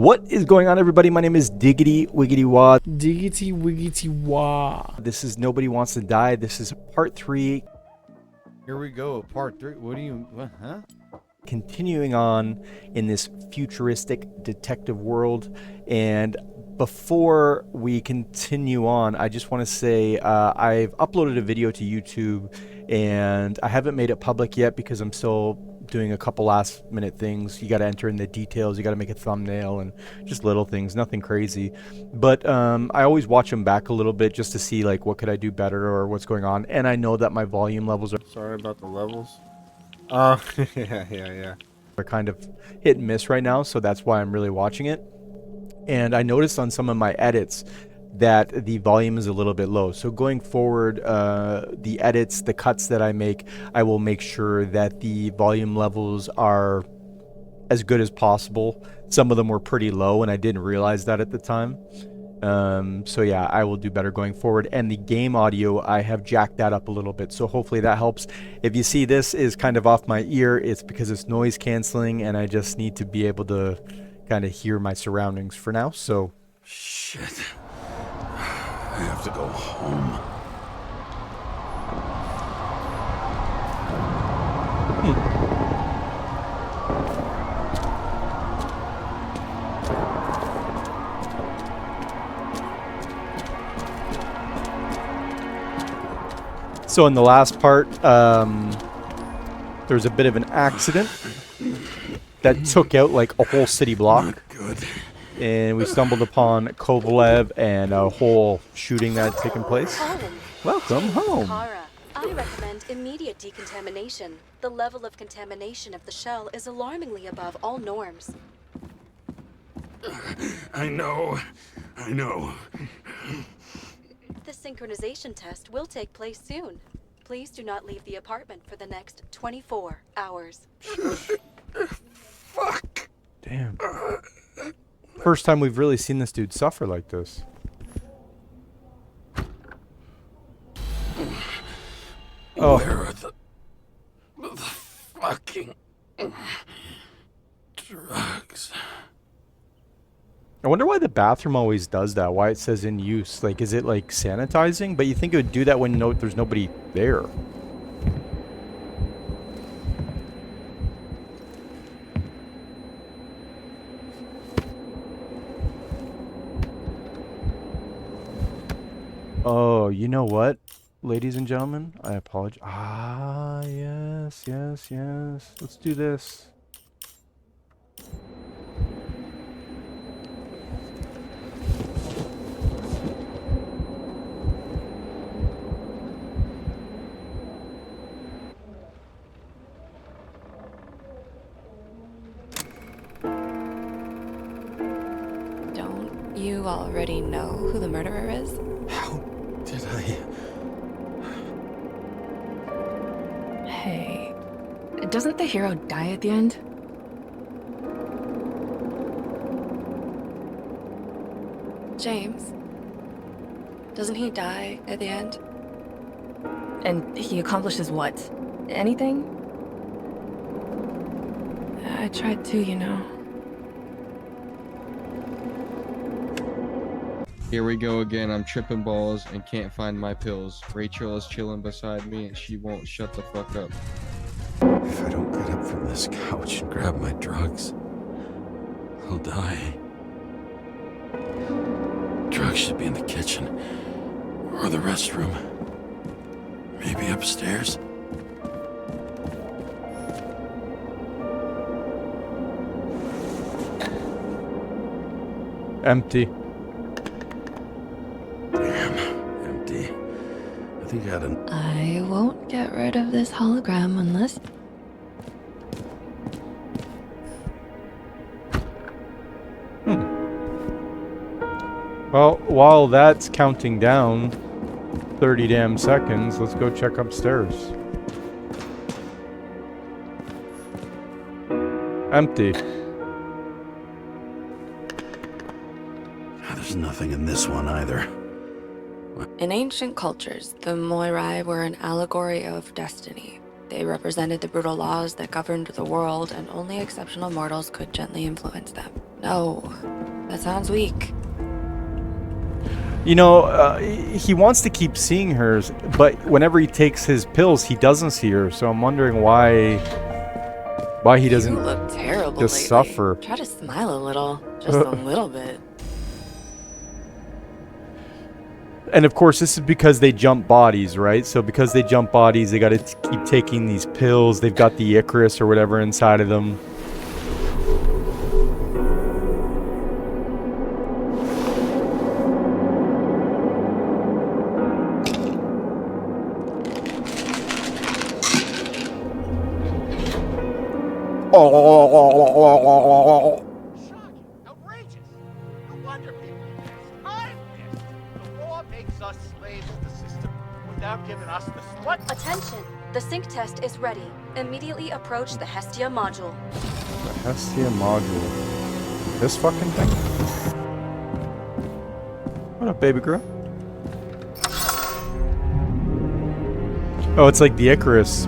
What is going on, everybody? My name is DiggityWiggityWaaa. DiggityWiggityWaaa. This is Nobody Wants to Die. This is part 3. Here we go, part 3. What, huh? Continuing on in this futuristic detective world. And before we continue on, I just want to say I've uploaded a video to YouTube and I haven't made it public yet because I'm still doing a couple last minute things. You got to enter in the details, you got to make a thumbnail and just little things, nothing crazy. But I always watch them back a little bit just to see like what could I do better or what's going on. And I know that my volume levels Sorry about the levels. Oh, yeah. are kind of hit and miss right now, so that's why I'm really watching it. And I noticed on some of my edits that the volume is a little bit low. So going forward, the edits, the cuts that I make, I will make sure that the volume levels are as good as possible. Some of them were pretty low and I didn't realize that at the time. So yeah, I will do better going forward. And the game audio, I have jacked that up a little bit, so hopefully that helps. If you see this is kind of off my ear, it's because it's noise canceling and I just need to be able to kind of hear my surroundings for now. So shit, I have to go home. So in the last part, there was a bit of an accident that took out like a whole city block. Good. And we stumbled upon Kovalev and a whole shooting that had taken place. Welcome home. Kara, I recommend immediate decontamination. The level of contamination of the shell is alarmingly above all norms. I know. The synchronization test will take place soon. Please do not leave the apartment for the next 24 hours. Fuck. Damn. First time we've really seen this dude suffer like this. Oh. Where are the fucking drugs? I wonder why the bathroom always does that. Why it says in use. Like, is it like sanitizing? But you think it would do that when there's nobody there. Oh, you know what, ladies and gentlemen? I apologize. Ah, yes. Let's do this. Don't you already know who the murderer is? How did I? Hey, doesn't the hero die at the end? James. Doesn't he die at the end? And he accomplishes what? Anything? I tried to, you know. Here we go again. I'm tripping balls and can't find my pills. Rachel is chilling beside me and she won't shut the fuck up. If I don't get up from this couch and grab my drugs, I'll die. Drugs should be in the kitchen or the restroom. Maybe upstairs. Empty. Damn, empty. I think I had an... I won't get rid of this hologram unless... Well, while that's counting down 30 damn seconds, let's go check upstairs. Empty. There's nothing in this one either. In ancient cultures, the Moirai were an allegory of destiny. They represented the brutal laws that governed the world, and only exceptional mortals could gently influence them. No, that sounds weak. You know, he wants to keep seeing her, but whenever he takes his pills, he doesn't see her. So I'm wondering why he doesn't You look terrible just lately. suffer. Try to smile a little, just a little bit. And of course, this is because they jump bodies, right? So because they jump bodies, they got to keep taking these pills. They've got the Icarus or whatever inside of them. Shocking, outrageous. No wonder people pissed. I'm pissed. The law makes us slaves to the system without giving us the what? Attention! The sync test is ready. Immediately approach the Hestia module. The Hestia module. This fucking thing? What up, baby girl? Oh, it's like the Icarus.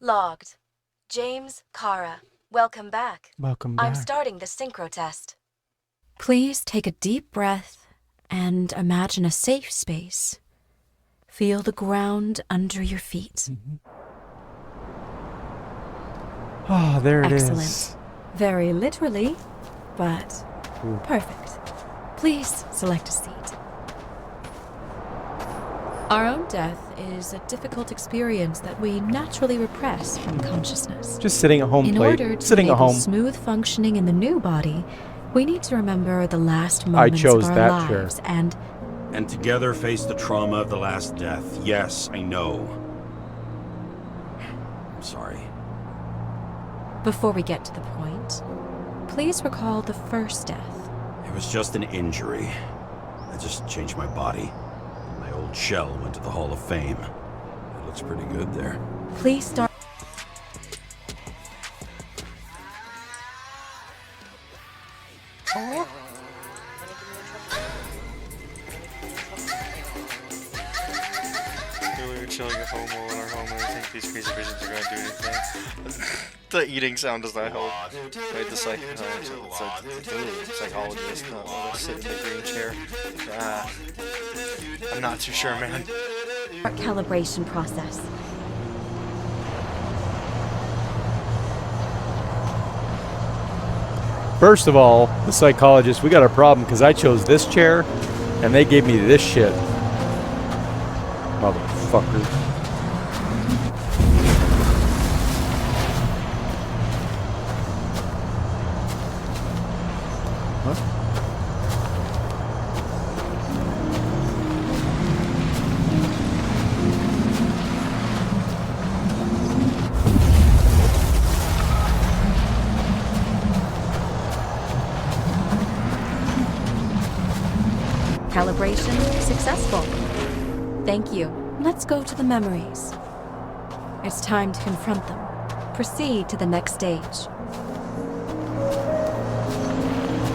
Logged. James, Kara, welcome back. Welcome I'm back. starting the synchro test. Please take a deep breath and imagine a safe space. Feel the ground under your feet. Oh, there it is. Excellent. Very literally, but Ooh. perfect. Please select a seat. Our own death is a difficult experience that we naturally repress from consciousness. Just sitting at home, In order to sitting at enable home. smooth functioning in the new body, we need to remember the last moments chose of our that chair. lives and And together face the trauma of the last death. Yes, I know. I'm sorry. before we get to the point, please recall the first death. It was just an injury. I just changed my body. My old shell went to the Hall of Fame. It looks pretty good there. Please start. We were chilling at home while in our home, and I think these crazy visions are going to do anything. The eating sound does not help. Wait, the psychologist, sit in the green chair. I'm not too sure, man. Calibration process. First of all, the psychologist, we got a problem because I chose this chair and they gave me this shit. Motherfuckers. Calibration successful. Thank you. Let's go to the memories. It's time to confront them. Proceed to the next stage.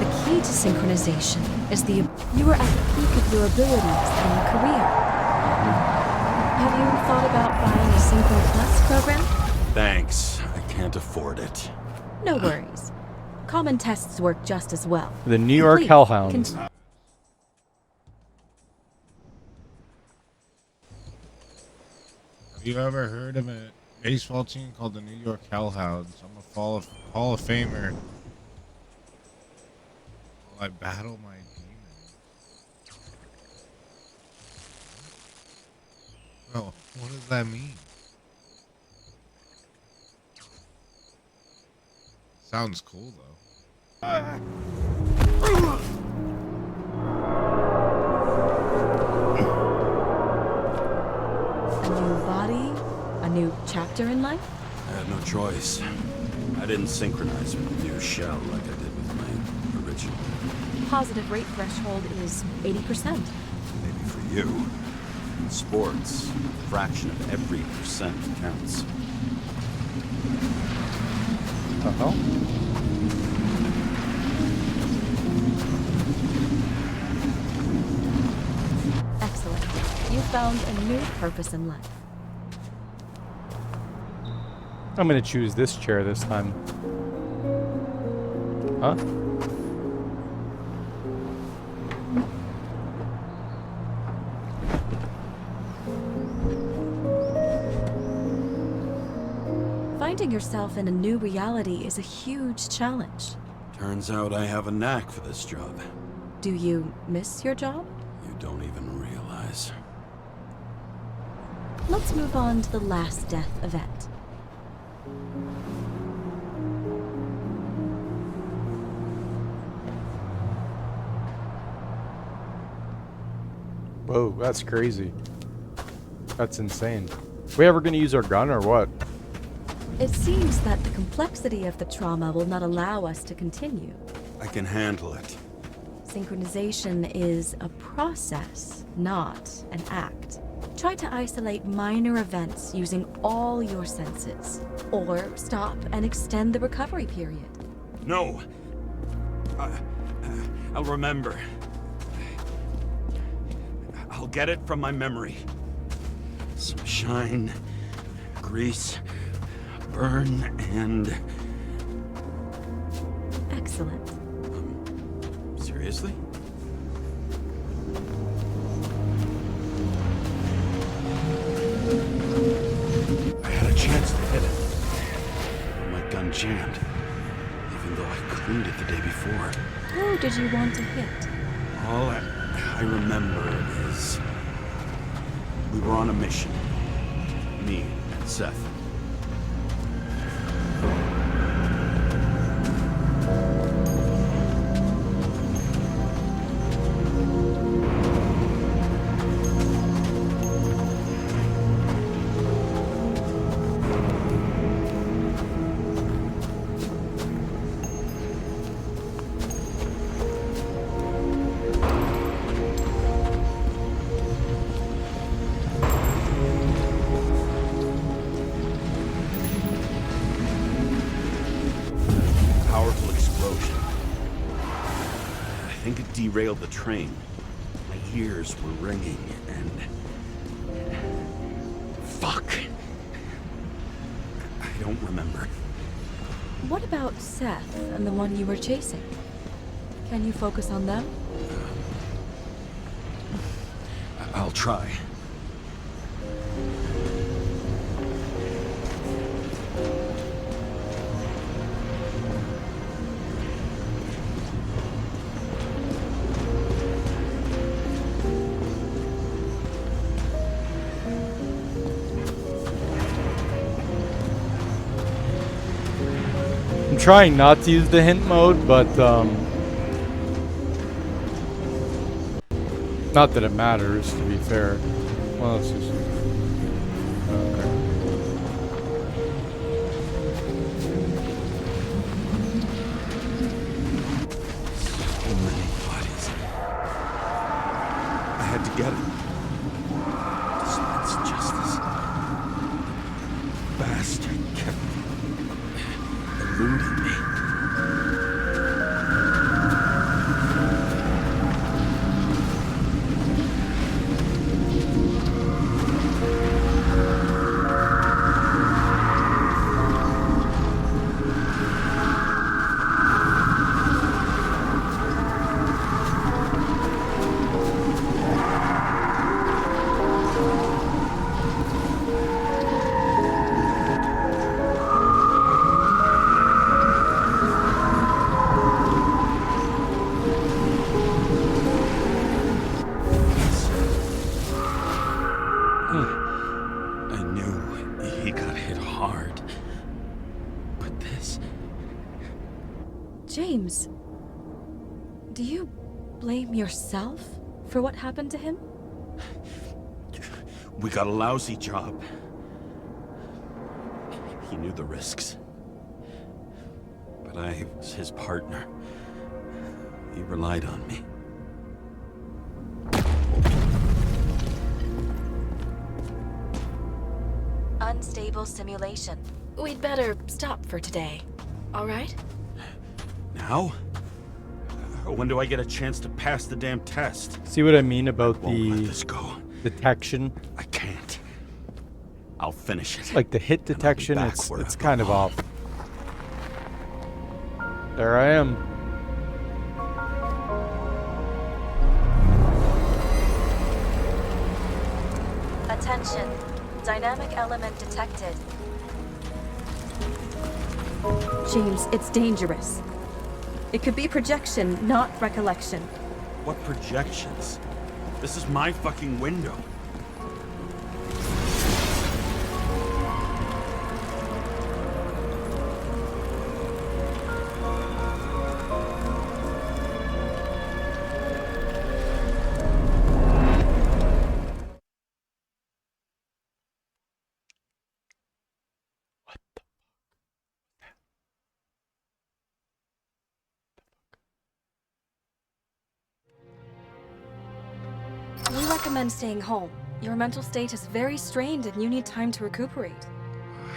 The key to synchronization is you are at the peak of your abilities and career. Have you thought about buying a Synchro Plus program? Thanks. I can't afford it. No worries. Common tests work just as well. The New York Complete. Hellhounds. Have you ever heard of a baseball team called the New York Hellhounds? I'm a Hall of Famer. While I battle my demons. Well, what does that mean? Sounds cool though. A new body, a new chapter in life? I had no choice. I didn't synchronize with the new shell like I did with my original. Positive rate threshold is 80%. Maybe for you. In sports, a fraction of every percent counts. The hell? You found a new purpose in life. I'm gonna choose this chair this time. Huh? Finding yourself in a new reality is a huge challenge. Turns out I have a knack for this job. Do you miss your job? You don't even realize. Let's move on to the last death event. Whoa, that's crazy. That's insane. We ever gonna use our gun or what? It seems that the complexity of the trauma will not allow us to continue. I can handle it. Synchronization is a process, not an act. Try to isolate minor events using all your senses, or stop and extend the recovery period. No. I'll remember. I'll get it from my memory. Some shine, grease, burn, and... Excellent. Seriously? I had a chance to hit it. But my gun jammed. Even though I cleaned it the day before. Who did you want to hit? All I remember is... we were on a mission. Me and Seth. Powerful explosion. I think it derailed the train. My ears were ringing and... Fuck! I don't remember. What about Seth and the one you were chasing? Can you focus on them? I'll try. I'm trying not to use the hint mode, but not that it matters, to be fair. Well, let's just... Okay. So many bodies. I had to get it. Dispense justice. Bastard kept eluding me. I knew he got hit hard. But this... James, do you blame yourself for what happened to him? We got a lousy job. He knew the risks. But I was his partner. He relied on me. Unstable simulation. We'd better stop for today, all right? Now? When do I get a chance to pass the damn test? See what I mean about Won't let the this go. detection. I can't. I'll finish it. Like the hit And I'll be detection, back it's where I kind of belong. off. There I am. Attention. Dynamic element detected. James, it's dangerous. It could be projection, not recollection. What projections? This is my fucking window. We recommend staying home. Your mental state is very strained and you need time to recuperate.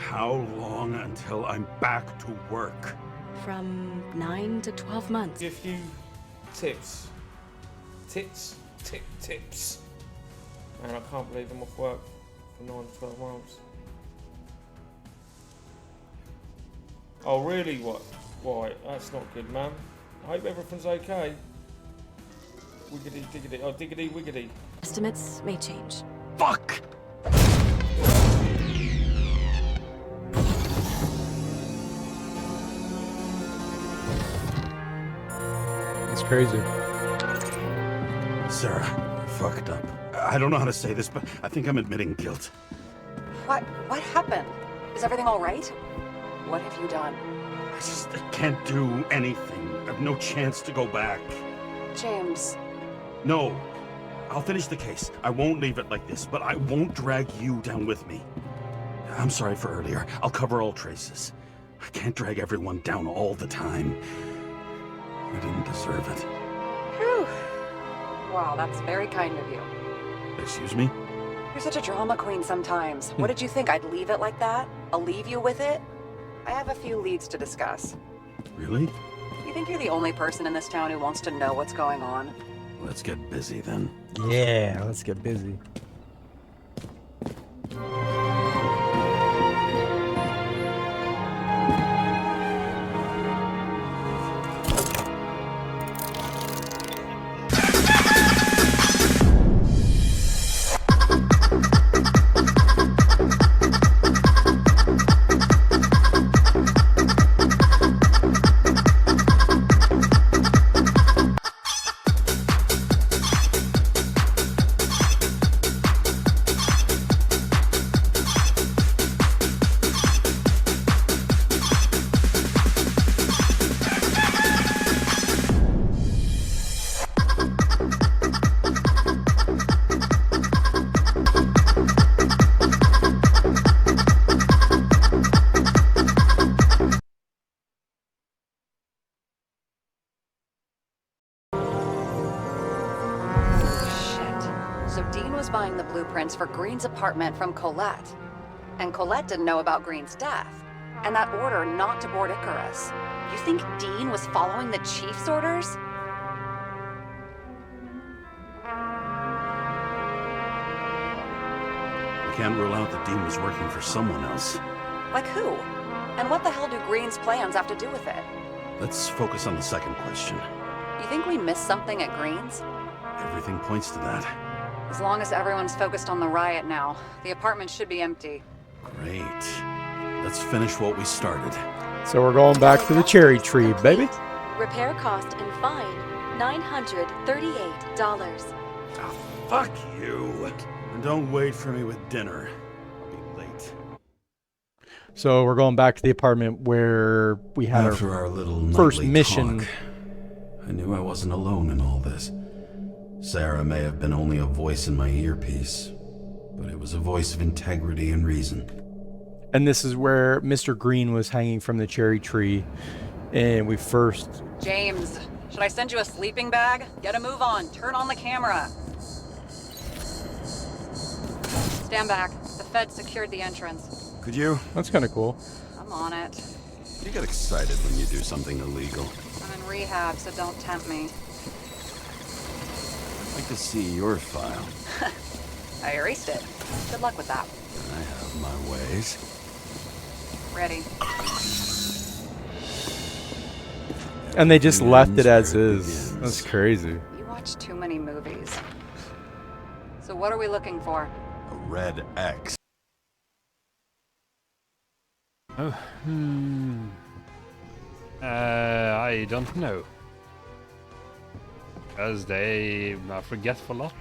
How long until I'm back to work? From 9 to 12 months. A few tips. Tips. Man, I can't believe I'm off work for 9 to 12 months. Oh, really? What? Why? That's not good, man. I hope everything's okay. Wiggity diggity. Oh, diggity wiggity. Estimates may change. Fuck! It's crazy. Sarah, I fucked up. I don't know how to say this, but I think I'm admitting guilt. What happened? Is everything all right? What have you done? I can't do anything. I have no chance to go back. James. No. I'll finish the case. I won't leave it like this, but I won't drag you down with me. I'm sorry for earlier. I'll cover all traces. I can't drag everyone down all the time. I didn't deserve it. Whew. Wow, that's very kind of you. Excuse me? You're such a drama queen sometimes. What did you think? I'd leave it like that? I'll leave you with it? I have a few leads to discuss. Really? You think you're the only person in this town who wants to know what's going on? Let's get busy then. Yeah, let's get busy. So Dean was buying the blueprints for Green's apartment from Colette. And Colette didn't know about Green's death. And that order not to board Icarus. You think Dean was following the chief's orders? We can't rule out that Dean was working for someone else. Like who? And what the hell do Green's plans have to do with it? Let's focus on the second question. You think we missed something at Green's? Everything points to that. As long as everyone's focused on the riot now, the apartment should be empty. Great. Let's finish what we started. So we're going back to the cherry tree, baby. Repair cost and fine, $938. Oh, fuck you. And don't wait for me with dinner. I'll be late. So we're going back to the apartment where we had After our little first nightly mission. talk, I knew I wasn't alone in all this. Sarah may have been only a voice in my earpiece, but it was a voice of integrity and reason. And this is where Mr. Green was hanging from the cherry tree. And we first... James, should I send you a sleeping bag? Get a move on. Turn on the camera. Stand back. The feds secured the entrance. Could you? That's kind of cool. I'm on it. You get excited when you do something illegal. I'm in rehab, so don't tempt me. I'd like to see your file. I erased it. Good luck with that. I have my ways. Ready. And they just left it as is. That's crazy. You watch too many movies. So what are we looking for? A red X. Oh, I don't know. Because they are forgetful lot.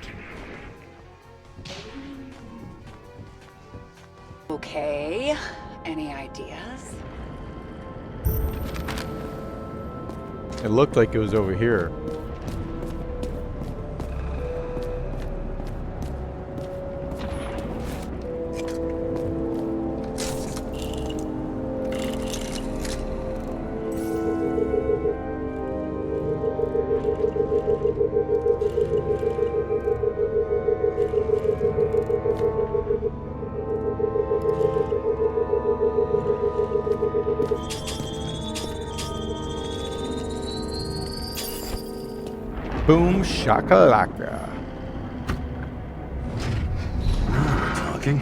Okay. Any ideas? It looked like it was over here. Boom shakalaka. We're talking.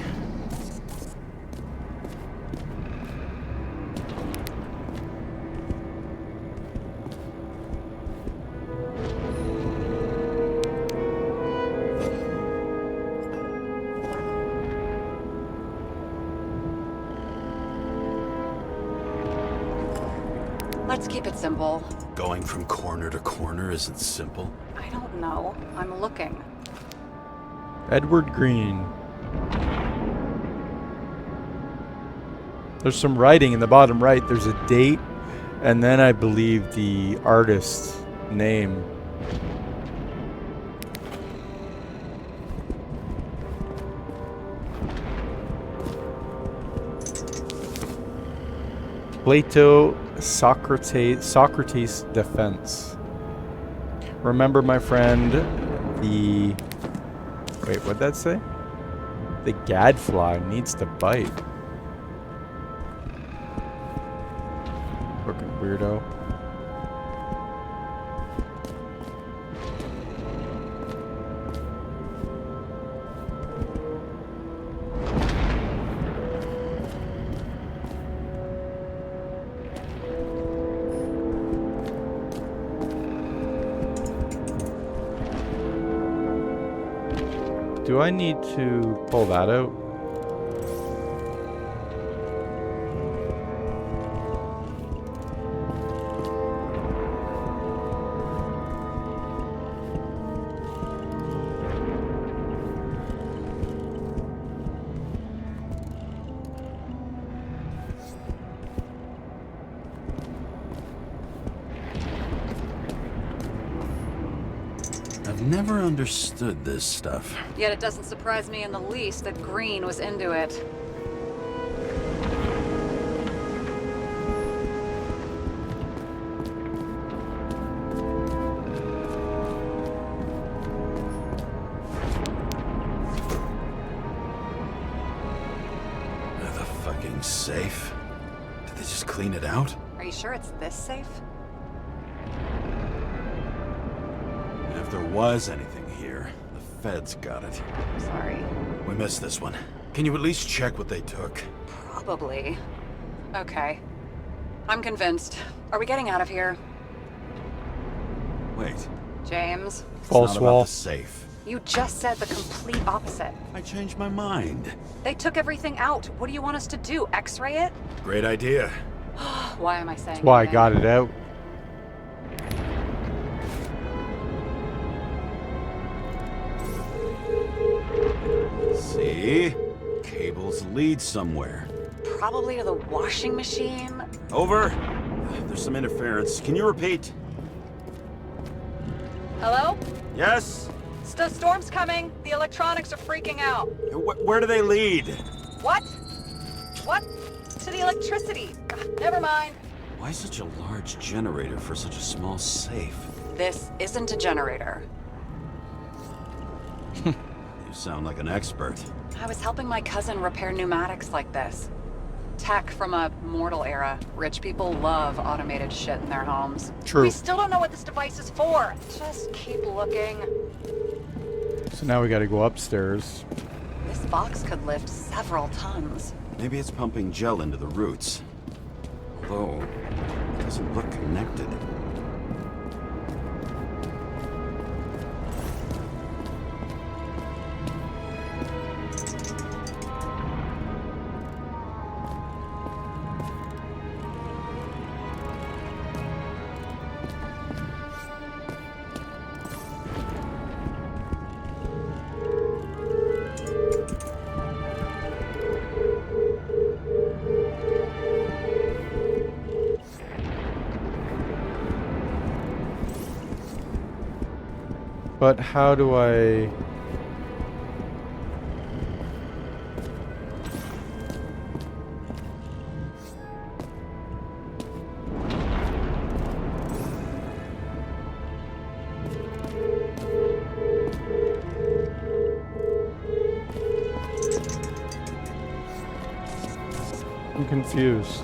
Let's keep it simple. Going from corner to corner isn't simple. I don't know. I'm looking. Edward Green. There's some writing in the bottom right. There's a date, and then I believe the artist's name. Plato, Socrates defense. Remember, my friend, the... Wait, what'd that say? The gadfly needs to bite. Fucking weirdo. Do I need to pull that out? I've never understood this stuff. Yet it doesn't surprise me in the least that Green was into it. The fucking safe. Did they just clean it out? Are you sure it's this safe? If there was anything here, the feds got it. Sorry. We missed this one. Can you at least check what they took? Probably. Okay. I'm convinced. Are we getting out of here? Wait. James? False It's not wall. about the safe. You just said the complete opposite. I changed my mind. They took everything out. What do you want us to do? X-ray it? Great idea. Why am I saying That's why I anything? got it out. See? Cables lead somewhere. Probably to the washing machine. Over. There's some interference. Can you repeat? Hello? Yes? The storm's coming. The electronics are freaking out. Where do they lead? What? What? To the electricity. Never mind. Why such a large generator for such a small safe? This isn't a generator. You sound like an expert. I was helping my cousin repair pneumatics like this. Tech from a mortal era. Rich people love automated shit in their homes. True. We still don't know what this device is for. Just keep looking. So now we gotta go upstairs. This box could lift several tons. Maybe it's pumping gel into the roots. Although, it doesn't look connected. But how do I... I'm confused.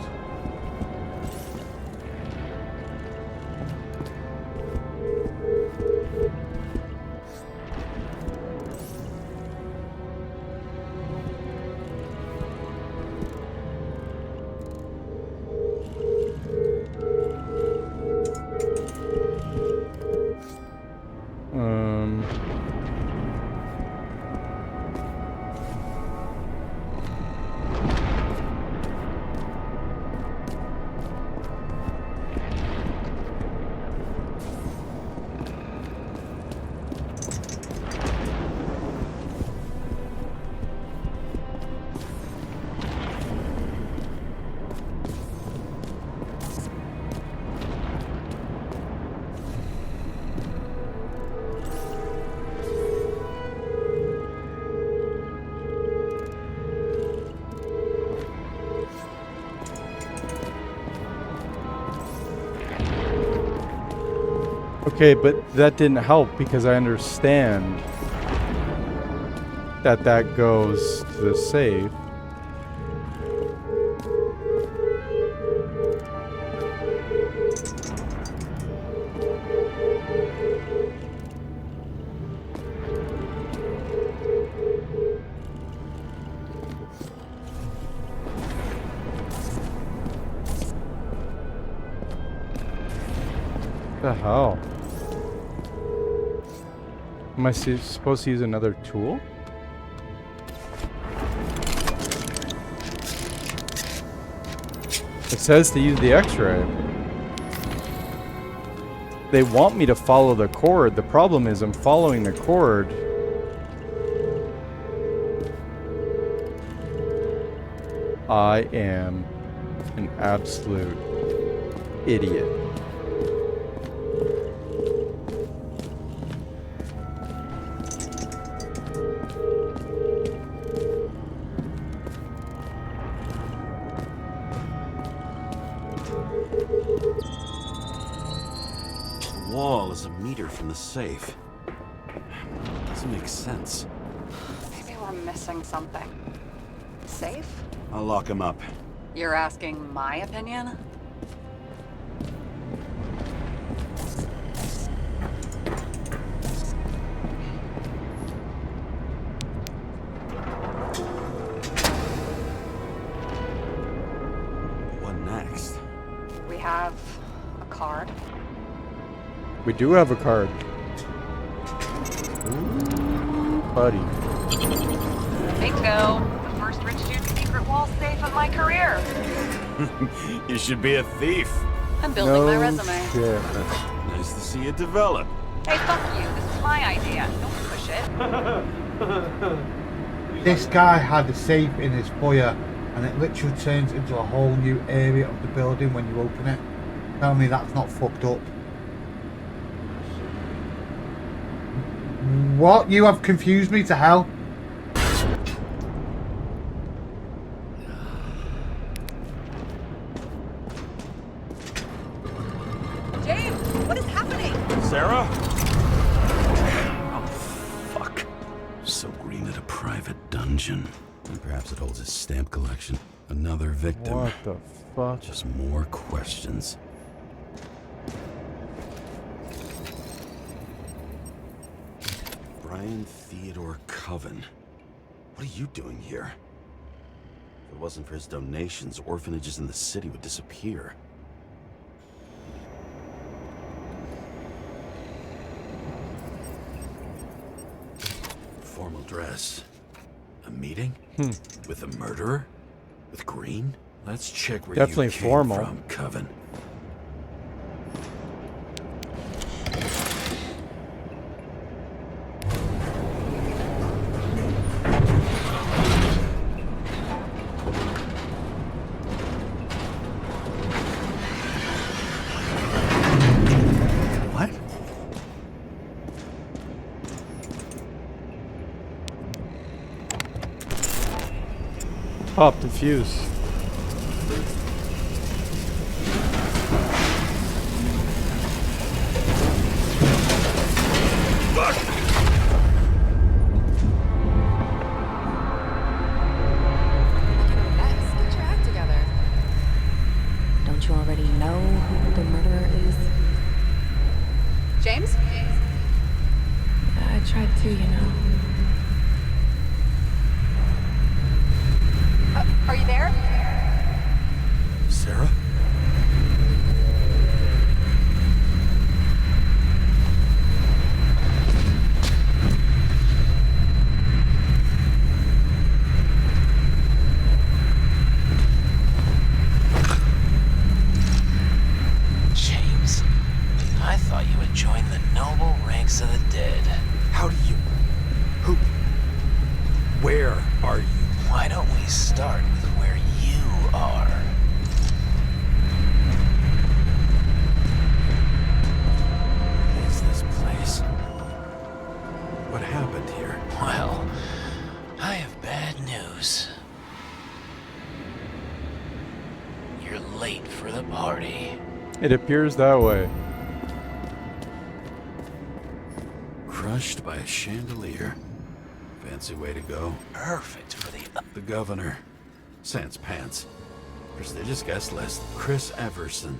Okay, but that didn't help because I understand that that goes to the safe. What the hell? Am I supposed to use another tool? It says to use the X-ray. They want me to follow the cord. The problem is I'm following the cord. I am an absolute idiot. Wall is a meter from the safe. Doesn't make sense. Maybe we're missing something. Safe? I'll lock him up. You're asking my opinion? What next? We have a card. We do have a card. Ooh, buddy. Bingo! The first rich dude's secret wall safe of my career. You should be a thief. I'm building my resume. Shit. Nice to see it develop. Hey, fuck you. This is my idea. Don't push it. This guy had a safe in his foyer, and it literally turns into a whole new area of the building when you open it. Tell me that's not fucked up. What? You have confused me to hell. James, what is happening? Sarah? Oh, fuck. So Green at a private dungeon. And perhaps it holds his stamp collection. Another victim. What the fuck? Just more questions. Brian Theodore Coven. What are you doing here? If it wasn't for his donations, orphanages in the city would disappear. Formal dress. A meeting? With a murderer? With Green? Let's check where Definitely you came formal. from, Coven. What? Pop the fuse. Get your act together. Don't you already know who the murderer is? James? I tried to, you know. Are you there? Sarah? James, I thought you had joined the noble ranks of the dead. How do you... Who... Where are you? Why don't we start with where you are? What is this place? What happened here? Well, I have bad news. You're late for the party. It appears that way. Crushed by a chandelier. Fancy way to go. Perfect for the... The governor. Sans pants. Prestigious guest list. Chris Everson.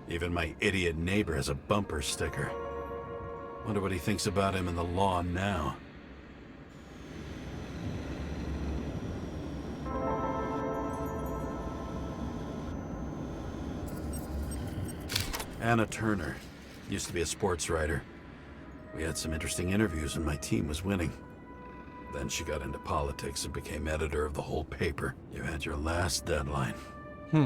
Even my idiot neighbor has a bumper sticker. Wonder what he thinks about him in the law now. Anna Turner. Used to be a sports writer. We had some interesting interviews when my team was winning. Then she got into politics and became editor of the whole paper. You had your last deadline. He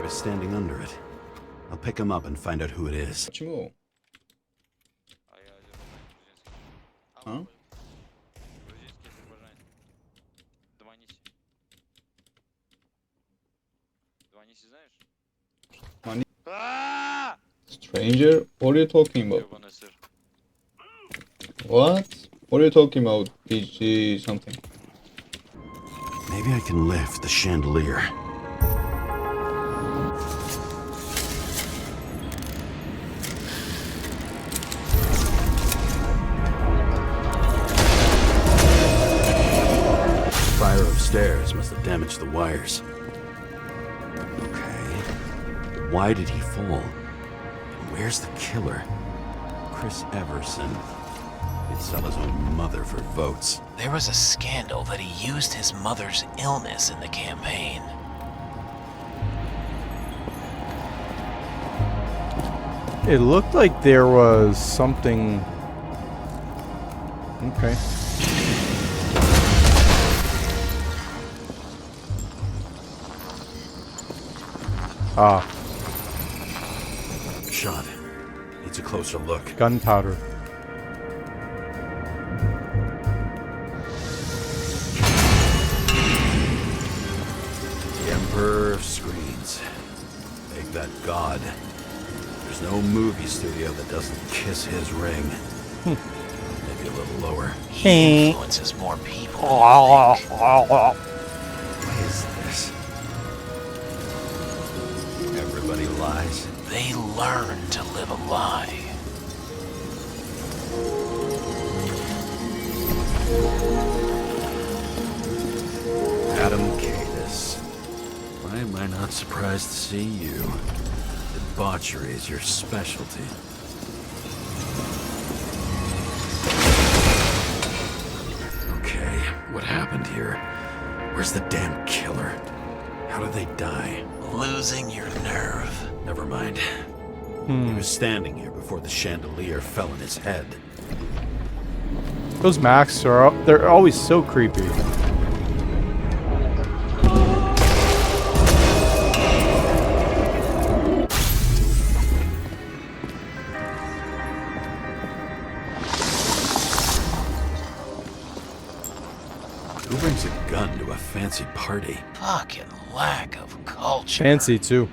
was standing under it. I'll pick him up and find out who it is. Почему? А? Stranger, what are you talking about? What? What are you talking about? PG something. Maybe I can lift the chandelier. Fire upstairs must have damaged the wires. Okay. Why did he fall? And where's the killer? Chris Everson. He'd sell his own mother for votes. There was a scandal that he used his mother's illness in the campaign. It looked like there was something... Okay. Ah. Shot. Needs a closer look. Gunpowder. The Emperor of Screens. Make that god. There's no movie studio that doesn't kiss his ring. Maybe a little lower. He influences more people than you think. What is this? Everybody lies. They learn to live a lie. Not surprised to see you. Debauchery is your specialty. Okay, what happened here? Where's the damn killer? How did they die? Losing your nerve. Never mind. He was standing here before the chandelier fell on his head. Those masks they're always so creepy. Who brings a gun to a fancy party? Fucking lack of culture. Fancy too.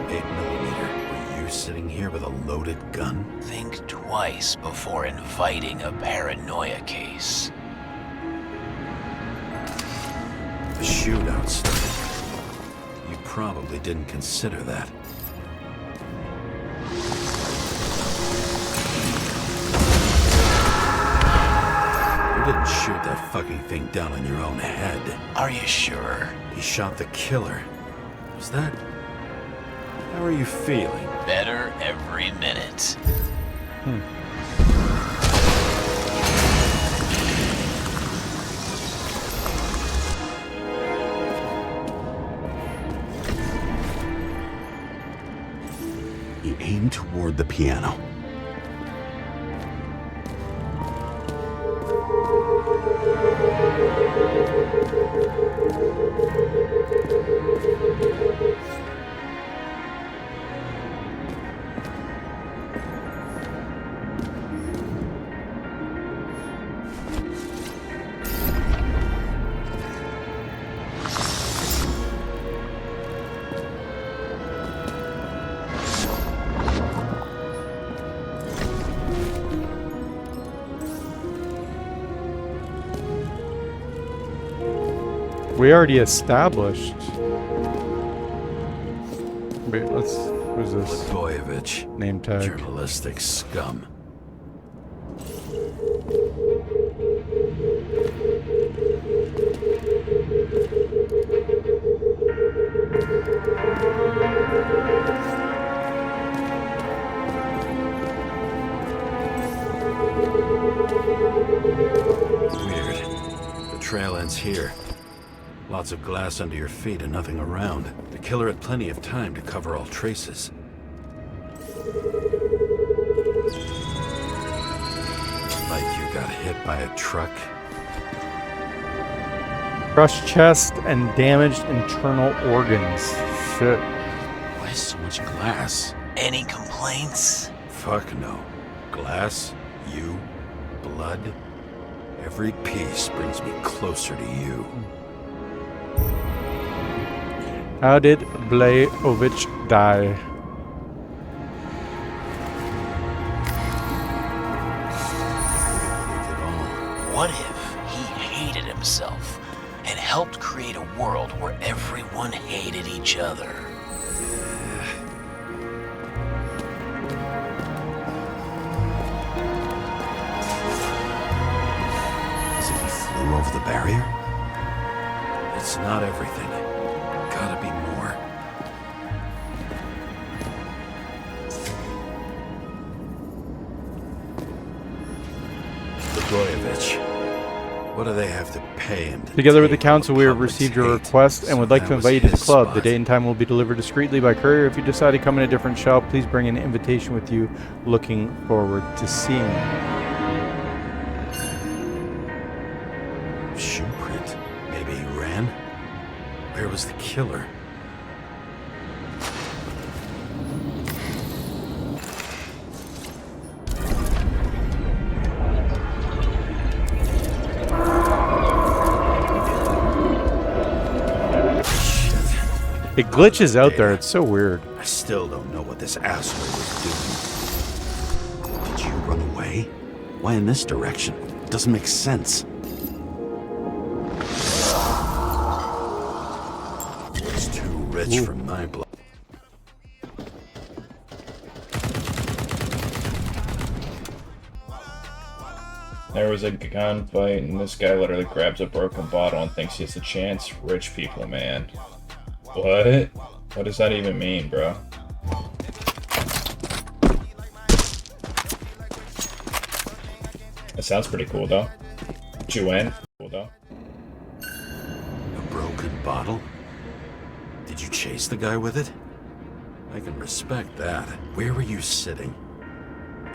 8mm. Were you sitting here with a loaded gun? Think twice before inviting a paranoia case. The shootout started. You probably didn't consider that. You didn't shoot that fucking thing down on your own head. Are you sure? He shot the killer. Was that... How are you feeling? Better every minute. He aimed toward the piano. We already established. Wait, who's this? Blagojevich. Name tag. Journalistic scum. Weird. The trail ends here. Lots of glass under your feet and nothing around. The killer had plenty of time to cover all traces. Like you got hit by a truck. Crushed chest and damaged internal organs. Shit. Why so much glass? Any complaints? Fuck no. Glass, you, blood. Every piece brings me closer to you. How did Blagojevich die? What if he hated himself and helped create a world where everyone hated each other? As if he flew over the barrier? It's not everything. Gotta be more. Blagojevich. What do they have to pay him? Together with the council, we have received your request and would like to invite you to the club. The date and time will be delivered discreetly by courier. If you decide to come in a different shop, please bring an invitation with you. Looking forward to seeing you. Shoe print. Maybe he ran? Where was the killer? It glitches out there. It's so weird. I still don't know what this asshole was doing. Did you run away? Why in this direction? It doesn't make sense. It's too rich for my blood. There was a gunfight, and this guy literally grabs a broken bottle and thinks he has a chance. Rich people, man. What? What does that even mean, bro? That sounds pretty cool, though. Juan? Cool, though. A broken bottle? Did you chase the guy with it? I can respect that. Where were you sitting?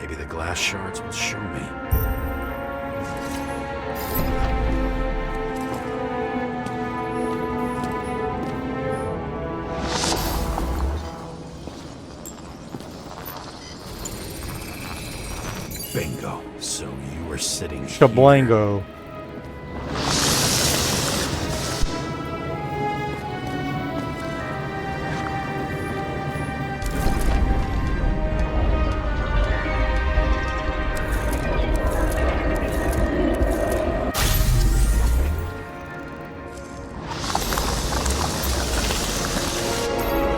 Maybe the glass shards will show me. Bingo. So you were sitting here. Shablango.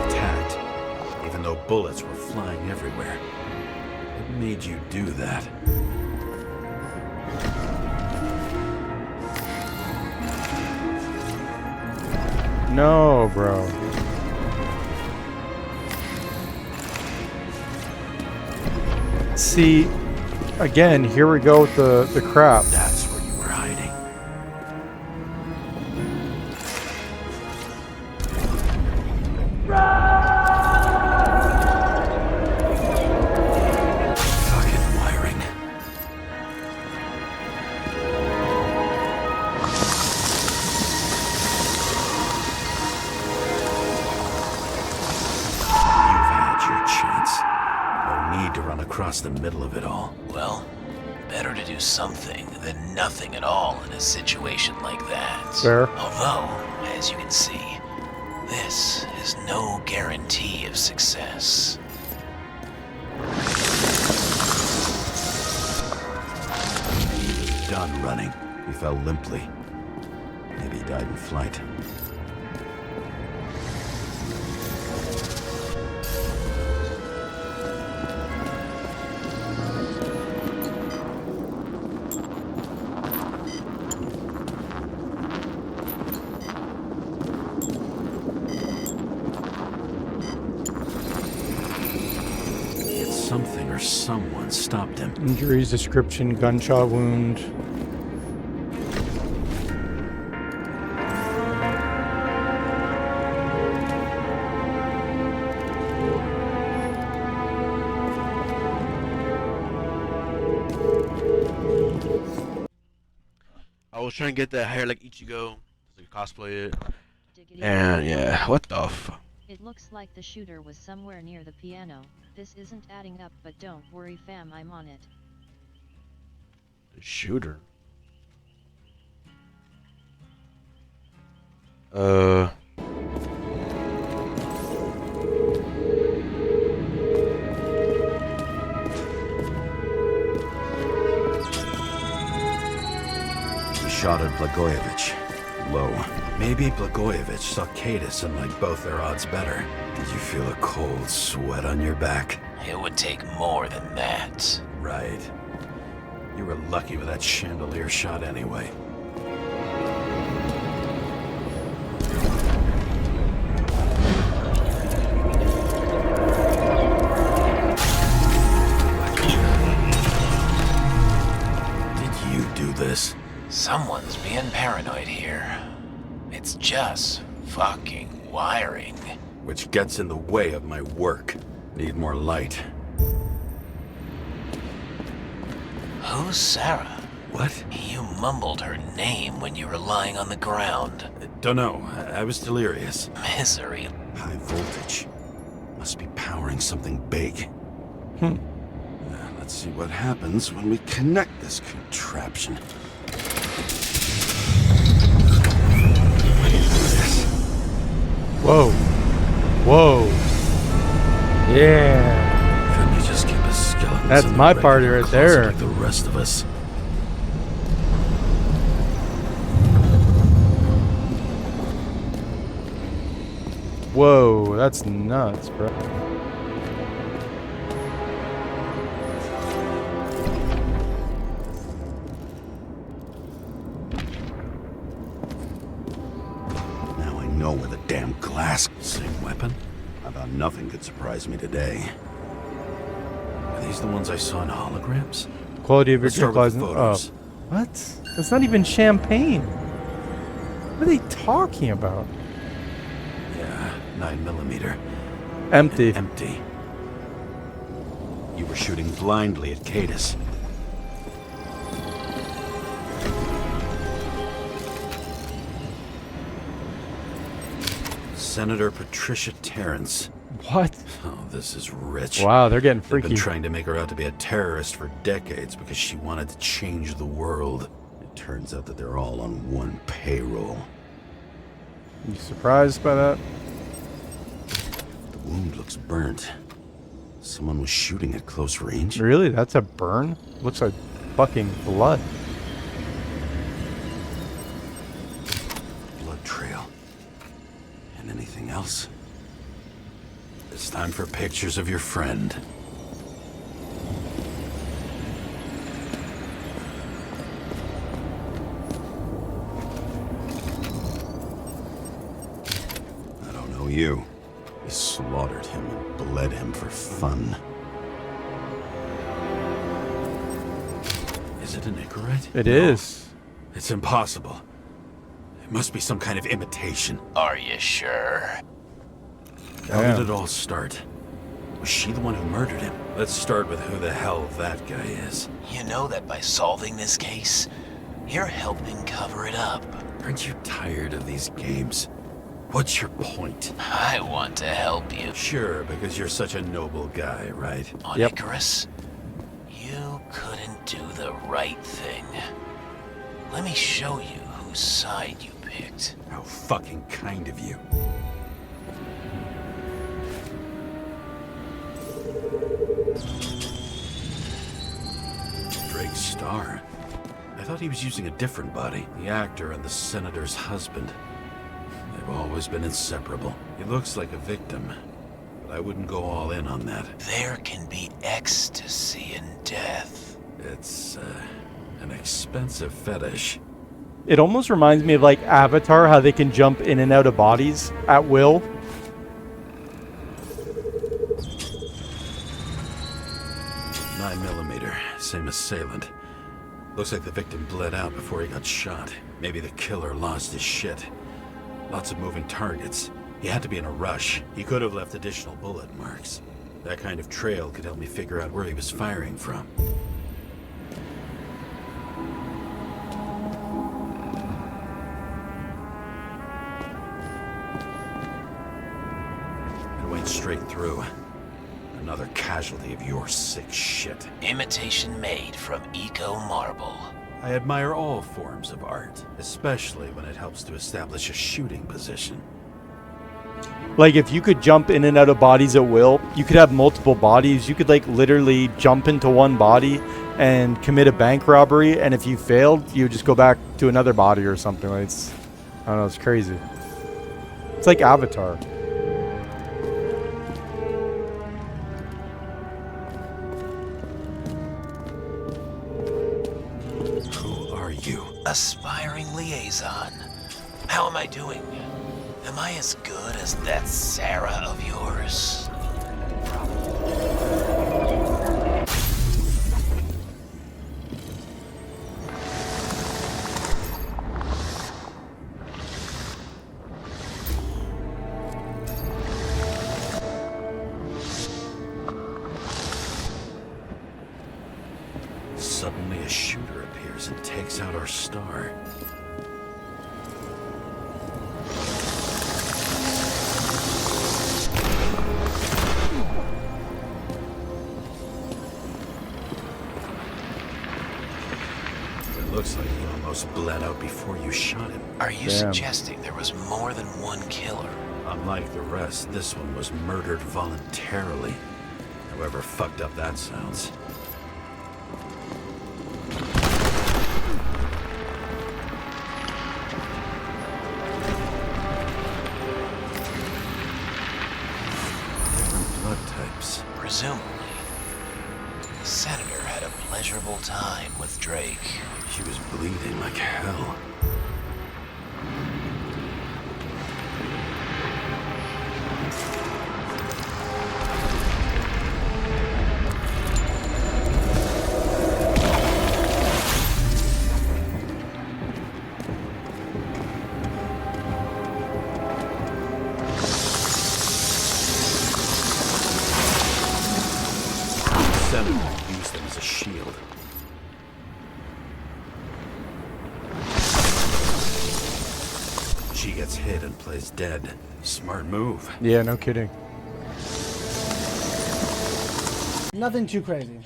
Attacked, even though bullets were flying everywhere. What made you do that? No, bro. See, again, here we go with the crap. That's where you were hiding. Fucking wiring. You've had your chance. No need to run across the middle of it all. Well, better to do something than nothing at all in a situation like that. Fair. Although, as you can see, this is no guarantee of success. He was done running. He fell limply. Maybe he died in flight. It's something or someone stopped him. Injuries, description, gunshot wound. I was trying to get that hair like Ichigo, so you cosplay it. And yeah, what the fuck? It looks like the shooter was somewhere near the piano. This isn't adding up, but don't worry fam, I'm on it. The shooter? He shot at Blagojevich. Low. Maybe Blagojevich saw Cadis and liked both their odds better. Did you feel a cold sweat on your back? It would take more than that. Right. You were lucky with that chandelier shot anyway. Did you do this? Someone's being paranoid here. It's just fucking wiring. Which gets in the way of my work. Need more light. Who's Sarah? What? You mumbled her name when you were lying on the ground. Dunno. I was delirious. Misery. High voltage. Must be powering something big. Let's see what happens when we connect this contraption. Whoa. Whoa. Yeah. Couldn't you just keep a skeleton? That's my party right there. Like the rest of us. Whoa, that's nuts, bro. ask. Same weapon? I thought nothing could surprise me today. Are these the ones I saw in holograms? Quality of your Let's start drink with the photos. What? That's not even champagne. What are they talking about? Yeah, 9mm. Empty. Empty. You were shooting blindly at Cadus. Senator Patricia Terrence. What? Oh, this is rich. Wow, they're getting They've freaky. been trying to make her out to be a terrorist for decades because she wanted to change the world. It turns out that they're all on one payroll. You surprised by that? The wound looks burnt. Someone was shooting at close range. Really? That's a burn? Looks like fucking blood. Blood trail. And anything else? It's time for pictures of your friend. I don't know you. We slaughtered him and bled him for fun. Is it an Icarite? It is. It's impossible. It must be some kind of imitation. Are you sure? How did it all start? Was she the one who murdered him? Let's start with who the hell that guy is. You know that by solving this case, you're helping cover it up. Aren't you tired of these games? What's your point? I want to help you. Sure, because you're such a noble guy, right? On Icarus, you couldn't do the right thing. Let me show you whose side you picked. How fucking kind of you. Drake Starr? I thought he was using a different body. The actor and the senator's husband. They've always been inseparable. He looks like a victim, but I wouldn't go all in on that. There can be ecstasy in death. It's, an expensive fetish. It almost reminds me of like Avatar, how they can jump in and out of bodies at will. Same assailant. Looks like the victim bled out before he got shot. Maybe the killer lost his shit. Lots of moving targets. He had to be in a rush. He could have left additional bullet marks. That kind of trail could help me figure out where he was firing from. It went straight through. Another casualty of your sick shit. Imitation made from eco marble. I admire all forms of art, especially when it helps to establish a shooting position. Like, if you could jump in and out of bodies at will, you could have multiple bodies. You could, like, literally jump into one body and commit a bank robbery, and if you failed, you would just go back to another body or something. Like, it's, I don't know, it's crazy. It's like Avatar. Aspiring liaison. How am I doing? Am I as good as that Sarah of yours? Suddenly a shooter appears and takes out our star. It looks like he almost bled out before you shot him. Are you suggesting there was more than one killer? Unlike the rest, this one was murdered voluntarily. However fucked up that sounds. Presumably, the Senator had a pleasurable time with Drake. She was bleeding like hell. use them as a shield. She gets hit and plays dead. Smart move. Yeah, no kidding. Nothing too crazy.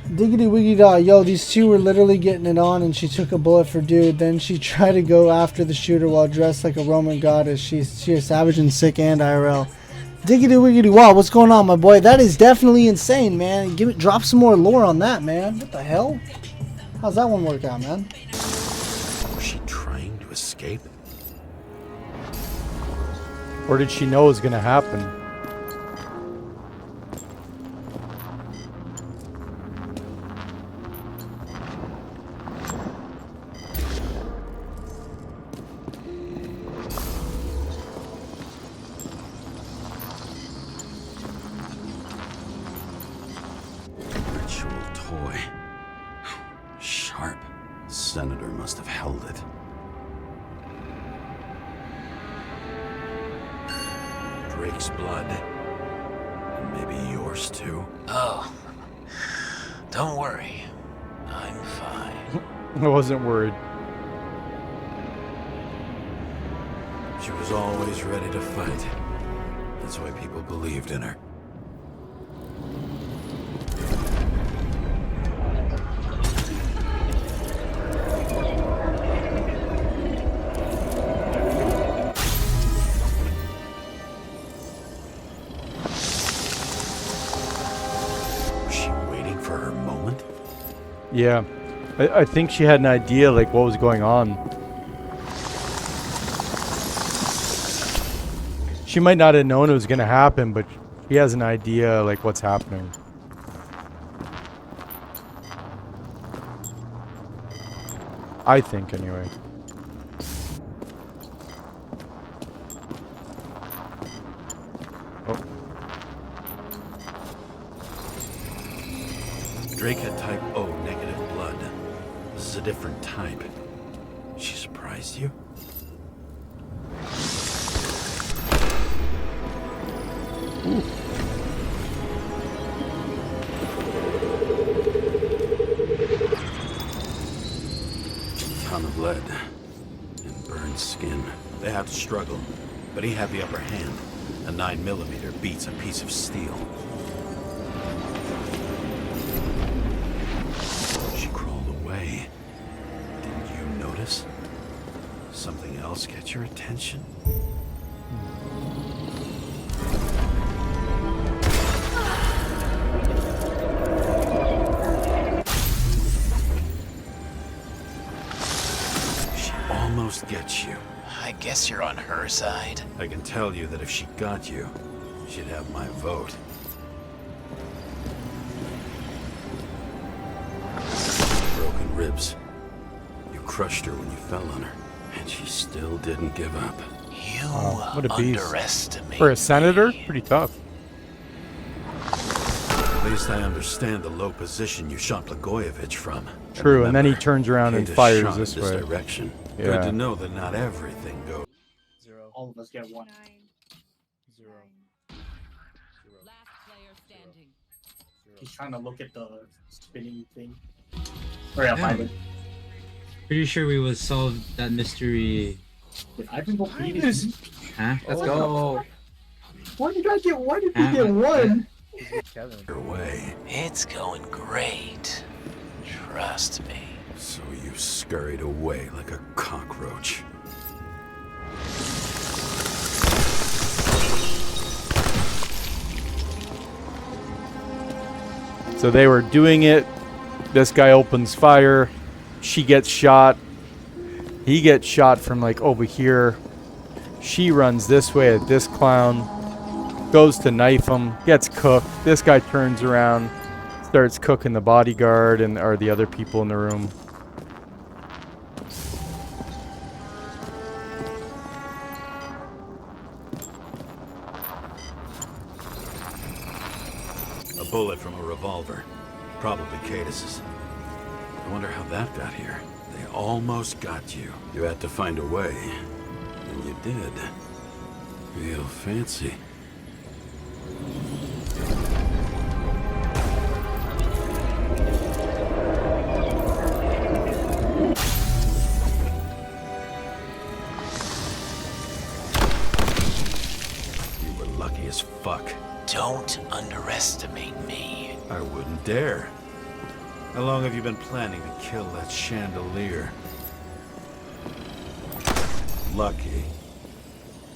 DiggityWiggityWaaa, yo, these two were literally getting it on and she took a bullet for dude. Then she tried to go after the shooter while dressed like a Roman goddess. She's savage and sick and IRL. DiggityWiggityWaaa, what's going on, my boy? That is definitely insane, man. Drop some more lore on that, man. What the hell? How's that one work out, man? Was she trying to escape? Or did she know it was gonna happen? Ritual toy. Sharp. Senator must have held it. Drake's blood. And maybe yours too. Oh, don't worry. I'm fine. I wasn't worried. She was always ready to fight. That's why people believed in her. Was she waiting for her moment? Yeah. I think she had an idea like what was going on. She might not have known it was gonna happen, but she has an idea like what's happening. I think anyway. Oh. Drake had type O negative blood. This is a different type. She surprised you? Ooh. Ton of lead and burned skin. They had to struggle, but he had the upper hand. A 9mm beats a piece of steel. She crawled away. Didn't you notice? Something else get your attention? Almost gets you. I guess you're on her side. I can tell you that if she got you, she'd have my vote. Broken ribs. You crushed her when you fell on her, and she still didn't give up. You what a beast. underestimate For a senator? Pretty tough. At least I understand the low position you shot Blagojevich from. True, and then he turns around and Kate is fires shot this in way. direction. Yeah. Good to know that not everything goes. All of us get one. He's trying to look at the spinning thing. Hurry up, Yeah. Ivan. Pretty sure we will solve that mystery. Did Ivan go previous? Huh? Let's go. Why did I get one? Why did Huh? you get one? Your way. It's going great. Trust me. So you scurried away like a cockroach. So they were doing it. This guy opens fire. She gets shot. He gets shot from like over here. She runs this way at this clown. Goes to knife him. Gets cooked. This guy turns around. Starts cooking the bodyguard and or the other people in the room. A bullet from a revolver. Probably Cadis's. I wonder how that got here. They almost got you. You had to find a way. And you did. Real fancy. underestimate me. I wouldn't dare. How long have you been planning to kill that chandelier? Lucky.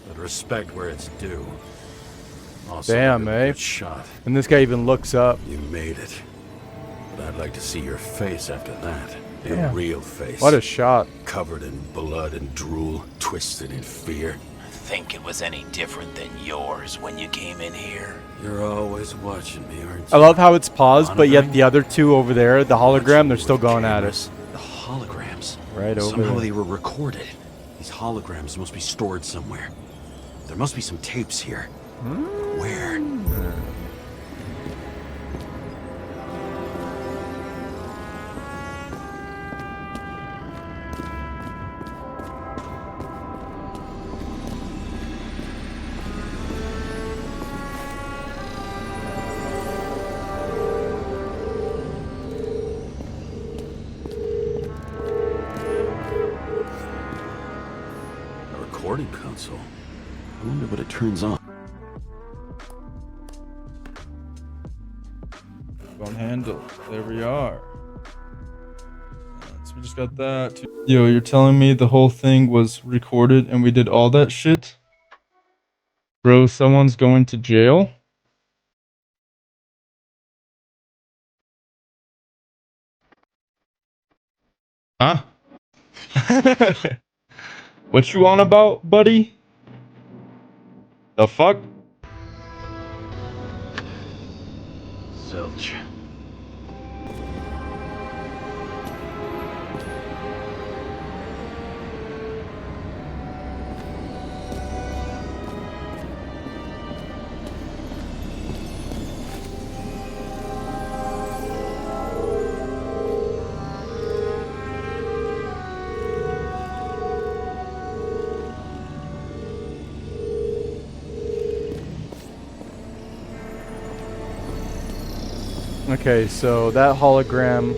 But respect where it's due. Also, Damn, really eh? good shot. And this guy even looks up. You made it. But I'd like to see your face after that. Your Damn. real face. What a shot. Covered in blood and drool, twisted in fear. Think it was any different than yours when you came in here? You're always watching me, aren't I you? love how it's paused, but yet Monitoring? the other two over there, the hologram, they're still going at Cameras. it. The holograms. Right over Somehow there. they were recorded. These holograms must be stored somewhere. There must be some tapes here. Where? A recording console. I wonder what it turns on. Phone handle. There we are. So we just got that. Yo, you're telling me the whole thing was recorded and we did all that shit? Bro, someone's going to jail? Huh? What you on about, buddy? The fuck? Zilch. Okay, so that hologram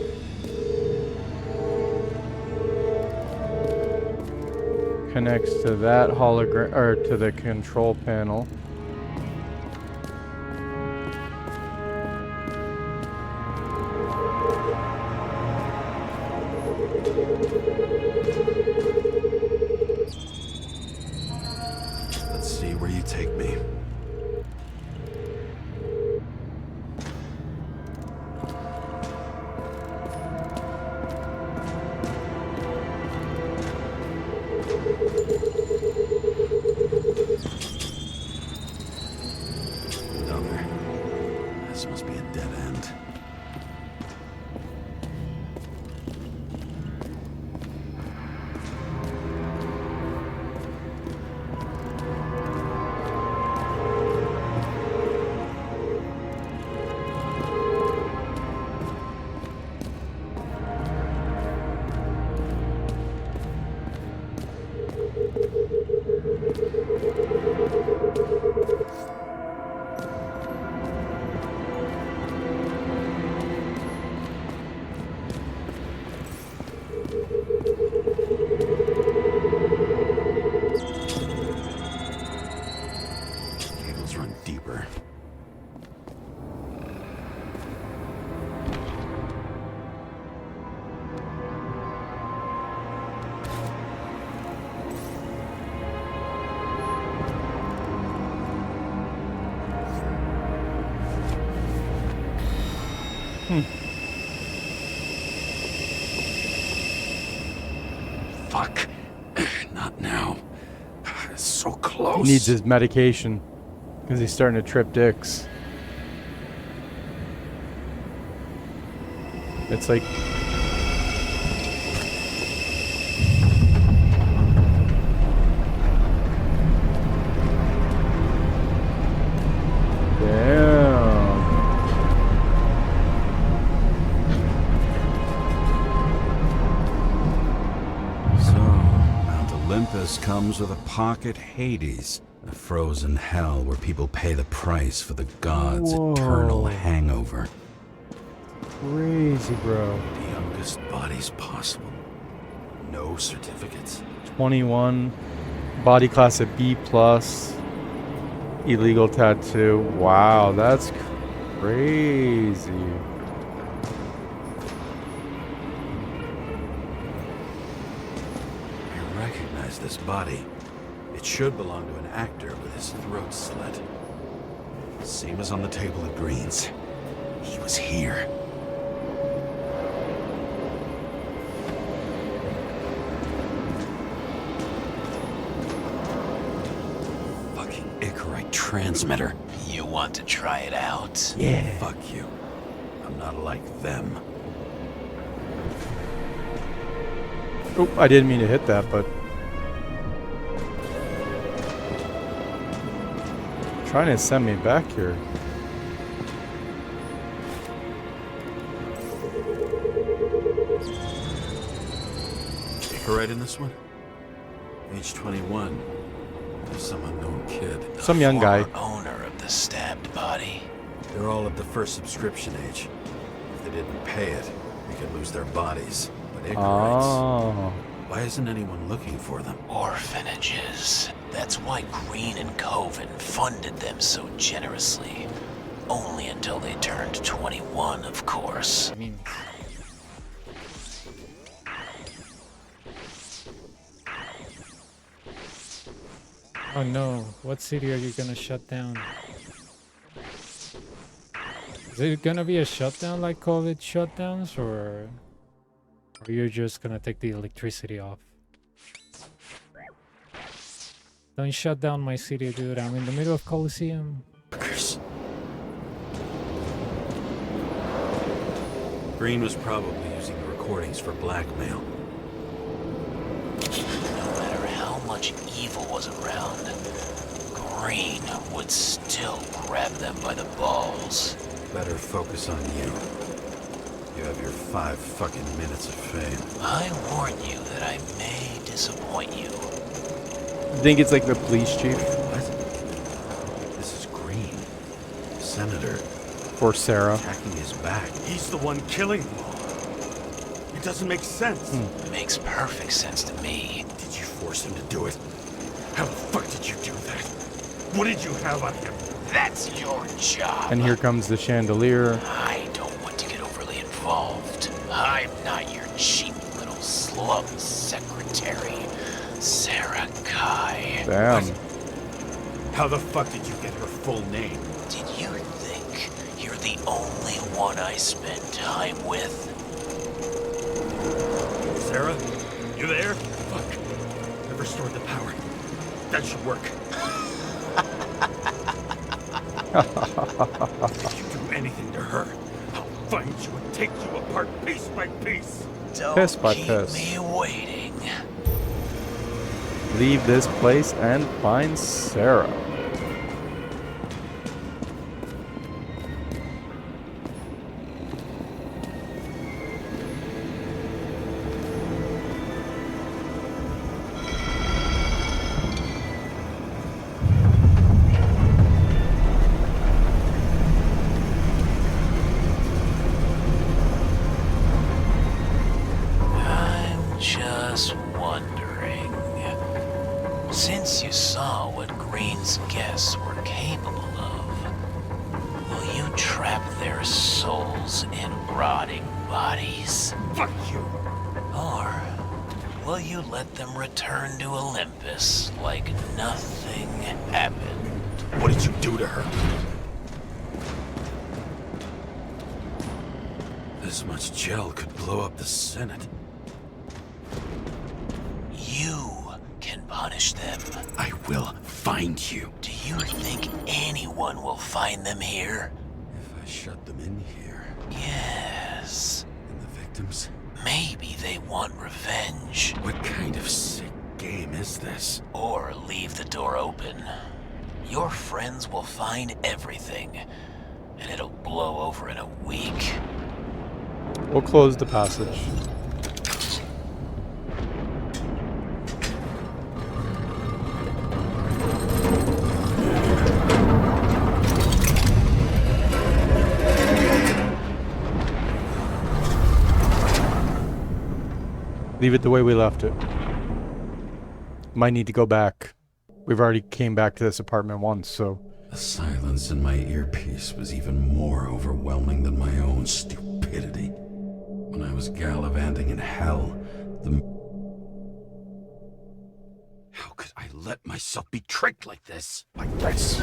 connects to that hologram, or to the control panel. Let's see where you take me. Another. This must be a dead end. Cables run deeper. Fuck. Not now. It's so close. He needs his medication because he's starting to trip dicks. It's like damn. So, Mount Olympus comes with a pocket Hades. A frozen hell where people pay the price for the gods' eternal hangover. Crazy, bro. The youngest bodies possible. No certificates. 21, body class at B+, illegal tattoo. Wow, that's Crazy. I recognize this body. It should belong to an actor with his throat slit. Same as on the table at Green's. He was here. Fucking Icarite transmitter. You want to try it out? Yeah. Fuck you. I'm not like them. Oh, I didn't mean to hit that, but... trying to send me back here. Icarite in this one? Age 21. Some unknown kid. Some young guy. Owner of the stabbed body. They're all at the first subscription age. If they didn't pay it, they could lose their bodies. But Icarites... Oh. Why isn't anyone looking for them? Orphanages. That's why Green and Coven funded them so generously. Only until they turned 21, of course. I mean... Oh no, what city are you gonna shut down? Is it gonna be a shutdown like COVID shutdowns, or you're just gonna take the electricity off? Don't shut down my city, dude. I'm in the middle of Coliseum. Green was probably using the recordings for blackmail. No matter how much evil was around, Green would still grab them by the balls. Better focus on you. You have your 5 fucking minutes of fame. I warn you that I may disappoint you. I think it's like the police chief. What? This is Green. Senator. Or Sarah. Attacking his back. He's the one killing them all. It doesn't make sense. Makes perfect sense to me. Did you force him to do it? How the fuck did you do that? What did you have on him? That's your job. And here comes the chandelier. I don't want to get overly involved. I'm not your cheap little slum secretary, Sarah Kai. Damn. How the fuck did you get her full name? Did you think you're the only one I spend time with? Sarah? You there? Fuck. I've restored the power. That should work. If you do anything to her, I'll find you and take you apart piece by piece. Piss by Keep piss. me waiting. Leave this place and find Sarah. I'm just wondering, since you saw what Green's guests were capable of, will you trap their souls in rotting bodies? Fuck you! Or will you let them return to Olympus like nothing happened? What did you do to her? This much gel could blow up the Senate. You can punish them. I will find you. Do you think anyone will find them here? If I shut them in here. Yes. And the victims? Maybe they want revenge. What kind of sick game is this? Or leave the door open. Your friends will find everything, and it'll blow over in a week. We'll close the passage. Leave it the way we left it. Might need to go back. We've already came back to this apartment once, so The silence in my earpiece was even more overwhelming than my own stupidity. When I was gallivanting in hell, how could I let myself be tricked like this? Like this?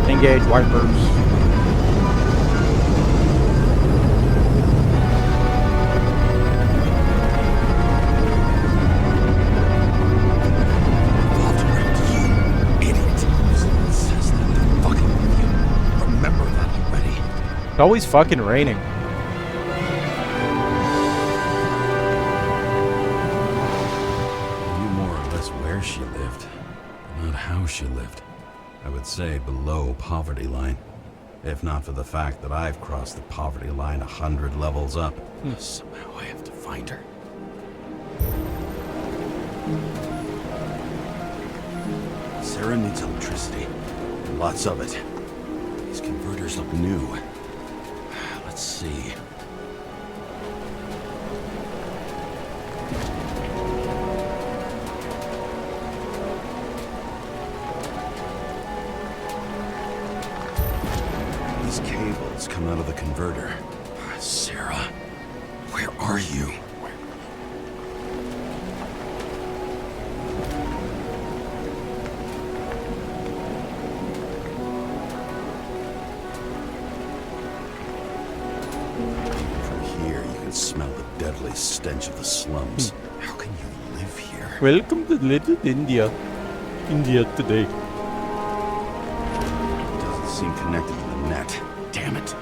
Engage wipers. It's always fucking raining. I knew more or less where she lived, but not how she lived. I would say below poverty line. If not for the fact that I've crossed the poverty line 100 levels up. Somehow I have to find her. Sarah needs electricity. Lots of it. These converters look new. Let's see. These cables come out of the converter. Sarah, where are you? Smell the deadly stench of the slums. How can you live here? Welcome to Little India. India today. Doesn't seem connected to the net. Damn it.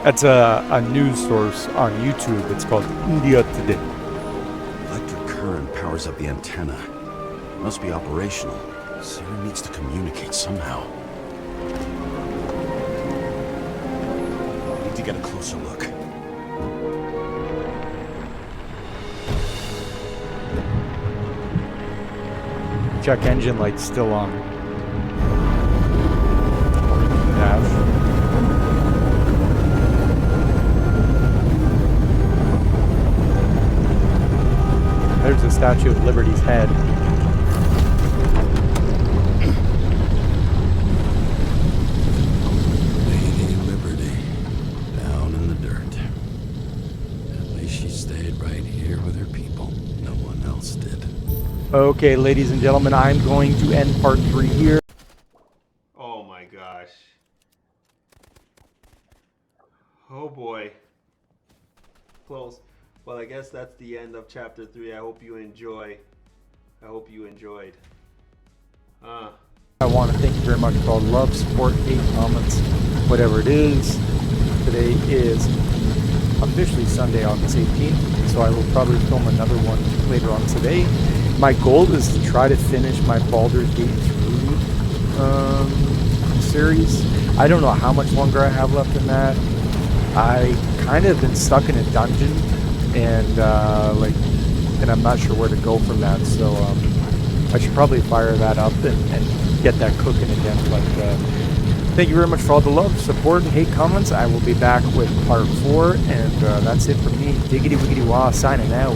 That's a news source on YouTube. It's called India Today. Electric current powers up the antenna. It must be operational. Sarah needs to communicate somehow. I need to get a closer look. Check engine light's still on. Dash. There's the Statue of Liberty's head. Lady Liberty, down in the dirt. At least she stayed right here with her people. No one else did. Okay, ladies and gentlemen, I'm going to end part 3 here. Oh my gosh. Oh boy. Close. Well, I guess that's the end of chapter 3. I hope you enjoy. I hope you enjoyed. I want to thank you very much for all the love, support, hate, comments, whatever it is. Today is officially Sunday, August 18th, so I will probably film another one later on today. My goal is to try to finish my Baldur's Gate 3 series. I don't know how much longer I have left in that. I kind of been stuck in a dungeon, and I'm not sure where to go from that. So I should probably fire that up and get that cooking again. But thank you very much for all the love, support, and hate comments. I will be back with part 4, and that's it for me. DiggityWiggityWaaa signing out.